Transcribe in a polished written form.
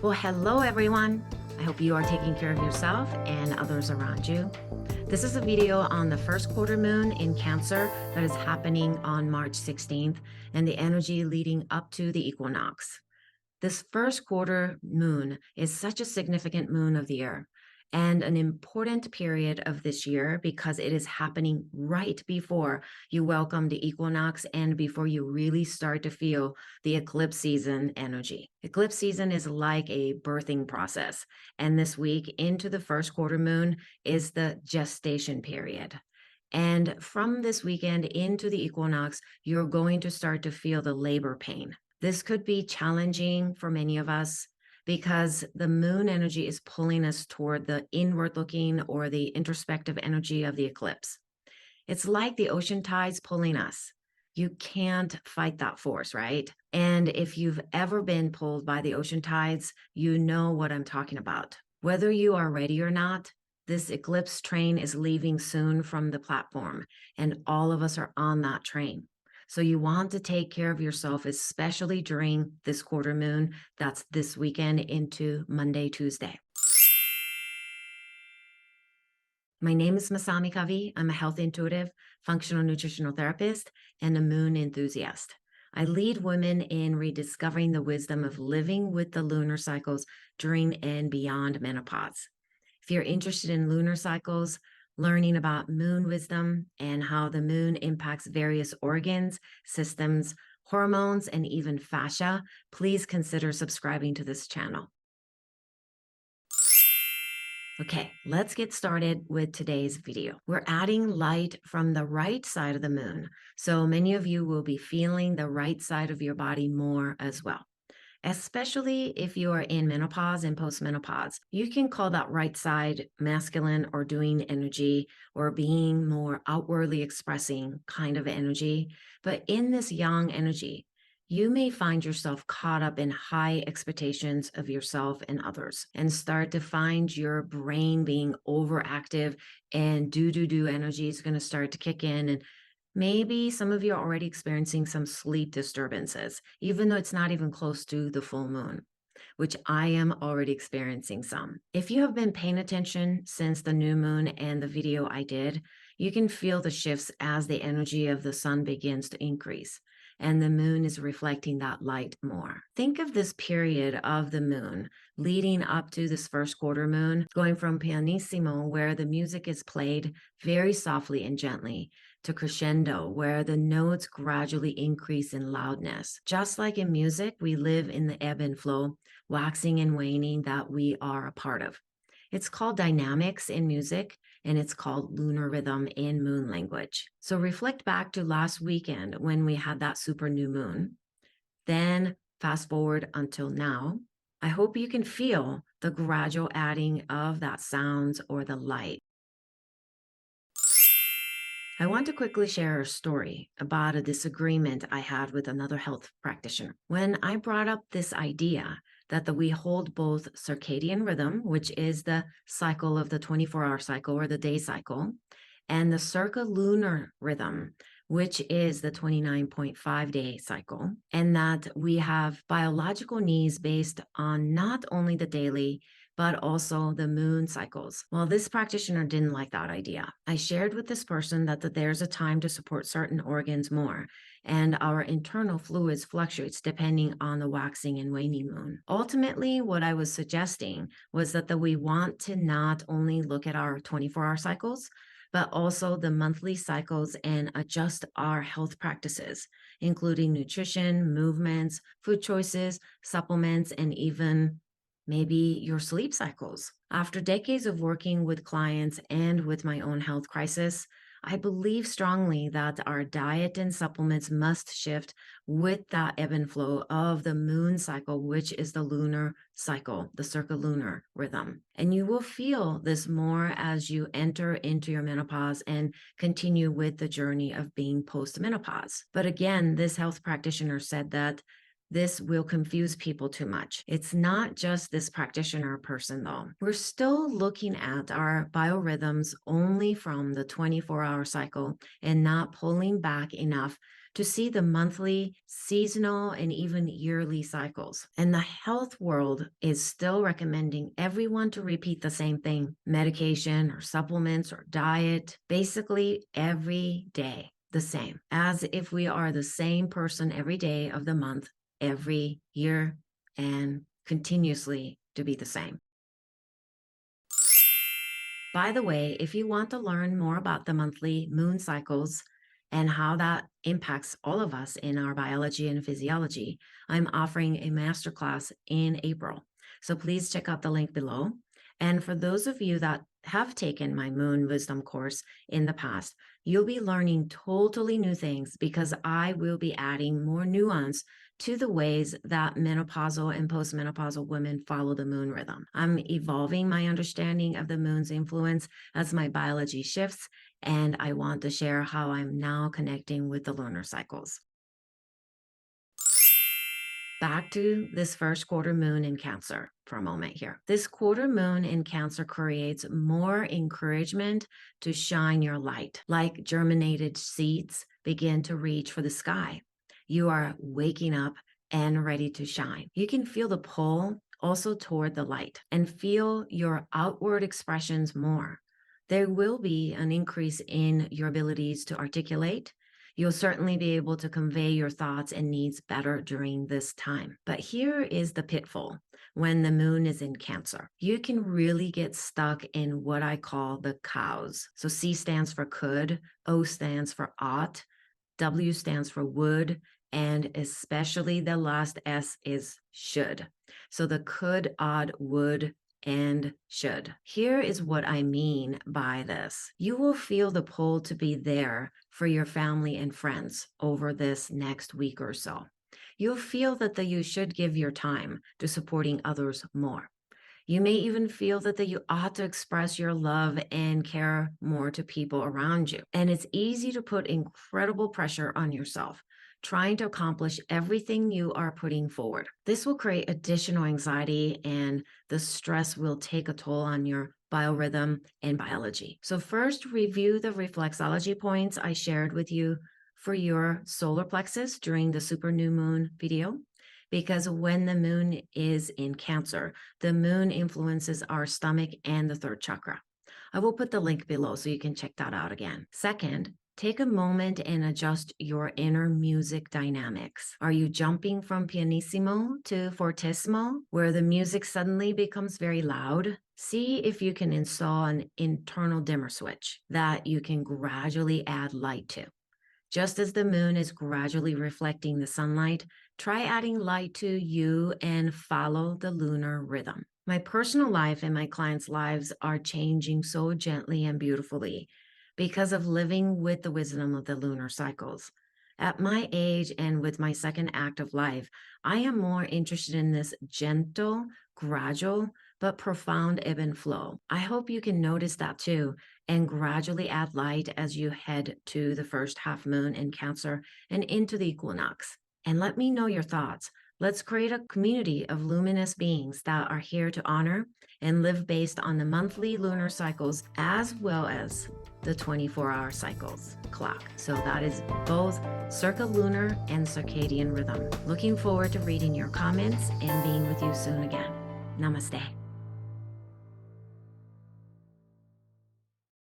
Well, hello everyone. I hope you are taking care of yourself and others around you. This is a video on the first quarter moon in Cancer that is happening on March 16th and the energy leading up to the equinox. This first quarter moon is such a significant moon of the year and an important period of this year because it is happening right before you welcome the equinox and before you really start to feel the eclipse season energy. Eclipse season is like a birthing process, and this week into the first quarter moon is the gestation period. And from this weekend into the equinox, you're going to start to feel the labor pain. This could be challenging for many of us because the moon energy is pulling us toward the inward looking or the introspective energy of the eclipse. It's like the ocean tides pulling us. You can't fight that force, right? And if you've ever been pulled by the ocean tides, you know what I'm talking about. Whether you are ready or not, this eclipse train is leaving soon from the platform, and all of us are on that train. So you want to take care of yourself, especially during this quarter moon. That's this weekend into Monday, Tuesday. My name is Masami Covey. I'm a health intuitive, functional nutritional therapist, and a moon enthusiast. I lead women in rediscovering the wisdom of living with the lunar cycles during and beyond menopause. If you're interested in lunar cycles, learning about moon wisdom and how the moon impacts various organs, systems, hormones, and even fascia, please consider subscribing to this channel. Okay, let's get started with today's video. We're adding light from the right side of the moon, so many of you will be feeling the right side of your body more as well. Especially if you are in menopause and post-menopause. You can call that right side masculine or doing energy or being more outwardly expressing kind of energy. But in this yang energy, you may find yourself caught up in high expectations of yourself and others and start to find your brain being overactive, and do energy is going to start to kick in. And maybe some of you are already experiencing some sleep disturbances, even though it's not even close to the full moon, which I am already experiencing some. If you have been paying attention since the new moon and the video I did, you can feel the shifts as the energy of the sun begins to increase, and the moon is reflecting that light more. Think of this period of the moon leading up to this first quarter moon, going from pianissimo, where the music is played very softly and gently, to crescendo, where the notes gradually increase in loudness. Just like in music, we live in the ebb and flow, waxing and waning that we are a part of. It's called dynamics in music, and it's called lunar rhythm in moon language. So reflect back to last weekend when we had that super new moon. Then fast forward until now. I hope you can feel the gradual adding of that sounds or the light. I want to quickly share a story about a disagreement I had with another health practitioner. When I brought up this idea that we hold both circadian rhythm, which is the cycle of the 24-hour cycle or the day cycle, and the circalunar rhythm, which is the 29.5-day cycle, and that we have biological needs based on not only the daily, but also the moon cycles. Well, this practitioner didn't like that idea. I shared with this person that there's a time to support certain organs more, and our internal fluids fluctuates depending on the waxing and waning moon. Ultimately, what I was suggesting was that we want to not only look at our 24-hour cycles, but also the monthly cycles and adjust our health practices, including nutrition, movements, food choices, supplements, and even maybe your sleep cycles. After decades of working with clients and with my own health crisis, I believe strongly that our diet and supplements must shift with that ebb and flow of the moon cycle, which is the lunar cycle, the circalunar rhythm. And you will feel this more as you enter into your menopause and continue with the journey of being post-menopause. But again, this health practitioner said that this will confuse people too much. It's not just this practitioner person though. We're still looking at our biorhythms only from the 24-hour cycle and not pulling back enough to see the monthly, seasonal, and even yearly cycles. And the health world is still recommending everyone to repeat the same thing: medication or supplements or diet, basically every day the same, as if we are the same person every day of the month, every year, and continuously to be the same. By the way, if you want to learn more about the monthly moon cycles and how that impacts all of us in our biology and physiology, I'm offering a masterclass in April. So please check out the link below. And for those of you that have taken my Moon Wisdom course in the past, you'll be learning totally new things because I will be adding more nuance to the ways that menopausal and postmenopausal women follow the moon rhythm. I'm evolving my understanding of the moon's influence as my biology shifts, and I want to share how I'm now connecting with the lunar cycles. Back to this first quarter moon in Cancer for a moment here. This quarter moon in Cancer creates more encouragement to shine your light, like germinated seeds begin to reach for the sky. You are waking up and ready to shine. You can feel the pull also toward the light and feel your outward expressions more. There will be an increase in your abilities to articulate. You'll certainly be able to convey your thoughts and needs better during this time. But here is the pitfall when the moon is in Cancer. You can really get stuck in what I call the cows. So C stands for could, O stands for ought, W stands for would, and especially the last S is should. So the could, ought, would, and should. Here is what I mean by this. You will feel the pull to be there for your family and friends over this next week or so. You'll feel that you should give your time to supporting others more. You may even feel that you ought to express your love and care more to people around you. And it's easy to put incredible pressure on yourself, trying to accomplish everything you are putting forward. This will create additional anxiety, and the stress will take a toll on your biorhythm and biology. So first, review the reflexology points I shared with you for your solar plexus during the super new moon video. Because when the moon is in Cancer, the moon influences our stomach and the third chakra. I will put the link below so you can check that out again. Second, take a moment and adjust your inner music dynamics. Are you jumping from pianissimo to fortissimo, where the music suddenly becomes very loud? See if you can install an internal dimmer switch that you can gradually add light to. Just as the moon is gradually reflecting the sunlight, try adding light to you and follow the lunar rhythm. My personal life and my clients' lives are changing so gently and beautifully because of living with the wisdom of the lunar cycles. At my age and with my second act of life, I am more interested in this gentle, gradual, but profound ebb and flow. I hope you can notice that too and gradually add light as you head to the first half moon in Cancer and into the equinox. And let me know your thoughts. Let's create a community of luminous beings that are here to honor and live based on the monthly lunar cycles as well as the 24-hour cycles clock. So that is both circulunar and circadian rhythm. Looking forward to reading your comments and being with you soon again. Namaste.